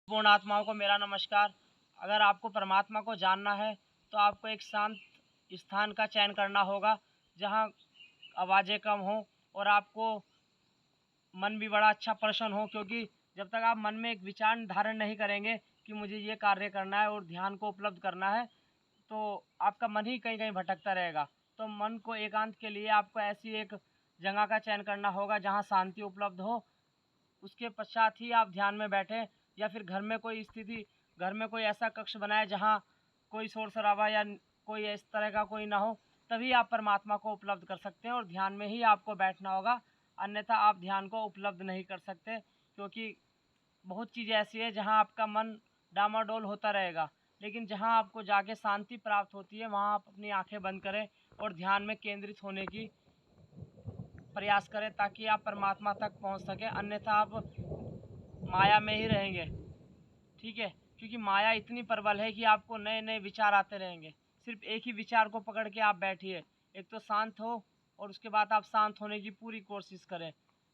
पूर्ण आत्माओं को मेरा नमस्कार। अगर आपको परमात्मा को जानना है तो आपको एक शांत स्थान का चयन करना होगा जहाँ आवाज़ें कम हों और आपको मन भी बड़ा अच्छा प्रसन्न हो, क्योंकि जब तक आप मन में एक विचार धारण नहीं करेंगे कि मुझे ये कार्य करना है और ध्यान को उपलब्ध करना है, तो आपका मन ही कहीं कहीं भटकता रहेगा। तो मन को एकांत के लिए आपको ऐसी एक जगह का चयन करना होगा जहाँ शांति उपलब्ध हो। उसके पश्चात ही आप ध्यान में बैठें, या फिर घर में कोई ऐसा कक्ष बनाए जहाँ कोई शोर शराबा या कोई इस तरह का कोई ना हो, तभी आप परमात्मा को उपलब्ध कर सकते हैं और ध्यान में ही आपको बैठना होगा। अन्यथा आप ध्यान को उपलब्ध नहीं कर सकते, क्योंकि बहुत चीज़ें ऐसी है जहाँ आपका मन डामाडोल होता रहेगा। लेकिन जहाँ आपको जाके शांति प्राप्त होती है वहाँ आप अपनी आंखें बंद करें और ध्यान में केंद्रित होने की प्रयास करें, ताकि आप परमात्मा तक पहुँच सकें। अन्यथा आप माया में ही रहेंगे, ठीक है। क्योंकि माया इतनी प्रबल है कि आपको नए नए विचार आते रहेंगे। सिर्फ एक ही विचार को पकड़ के आप बैठिए, एक तो शांत हो और उसके बाद आप शांत होने की पूरी कोशिश करें,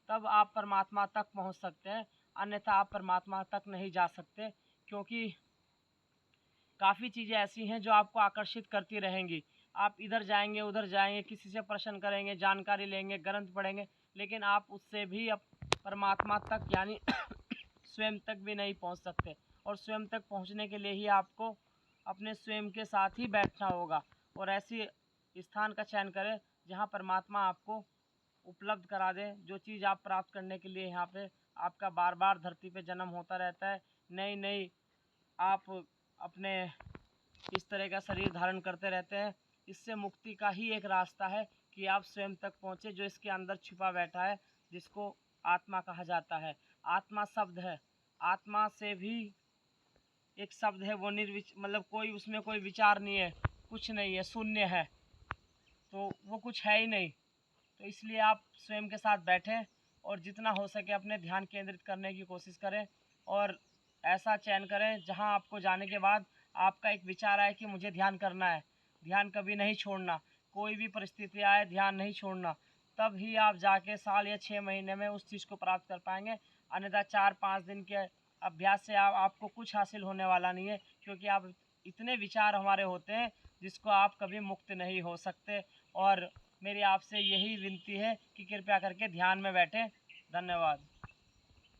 तब आप परमात्मा तक पहुंच सकते हैं। अन्यथा आप परमात्मा तक नहीं जा सकते, क्योंकि काफ़ी चीज़ें ऐसी हैं जो आपको आकर्षित करती रहेंगी। आप इधर जाएंगे उधर जाएंगे, किसी से प्रश्न करेंगे, जानकारी लेंगे, ग्रंथ पढ़ेंगे, लेकिन आप उससे भी अब परमात्मा तक यानी स्वयं तक भी नहीं पहुंच सकते। और स्वयं तक पहुंचने के लिए ही आपको अपने स्वयं के साथ ही बैठना होगा और ऐसी स्थान का चयन करें जहां परमात्मा आपको उपलब्ध करा दे। जो चीज़ आप प्राप्त करने के लिए यहाँ पे आपका बार बार धरती पे जन्म होता रहता है, नई नई आप अपने इस तरह का शरीर धारण करते रहते हैं। इससे मुक्ति का ही एक रास्ता है कि आप स्वयं तक पहुँचे, जो इसके अंदर छिपा बैठा है, जिसको आत्मा कहा जाता है। आत्मा शब्द है, आत्मा से भी एक शब्द है, वो मतलब कोई उसमें कोई विचार नहीं है, कुछ नहीं है, शून्य है, तो वो कुछ है ही नहीं। तो इसलिए आप स्वयं के साथ बैठें और जितना हो सके अपने ध्यान केंद्रित करने की कोशिश करें और ऐसा चयन करें जहां आपको जाने के बाद आपका एक विचार आए कि मुझे ध्यान करना है। ध्यान कभी नहीं छोड़ना, कोई भी परिस्थिति आए ध्यान नहीं छोड़ना, तब ही आप जाके साल या 6 महीने में उस चीज़ को प्राप्त कर पाएंगे। अन्यथा 4-5 दिन के अभ्यास से आपको कुछ हासिल होने वाला नहीं है, क्योंकि आप इतने विचार हमारे होते हैं जिसको आप कभी मुक्त नहीं हो सकते। और मेरी आपसे यही विनती है कि कृपया करके ध्यान में बैठें। धन्यवाद।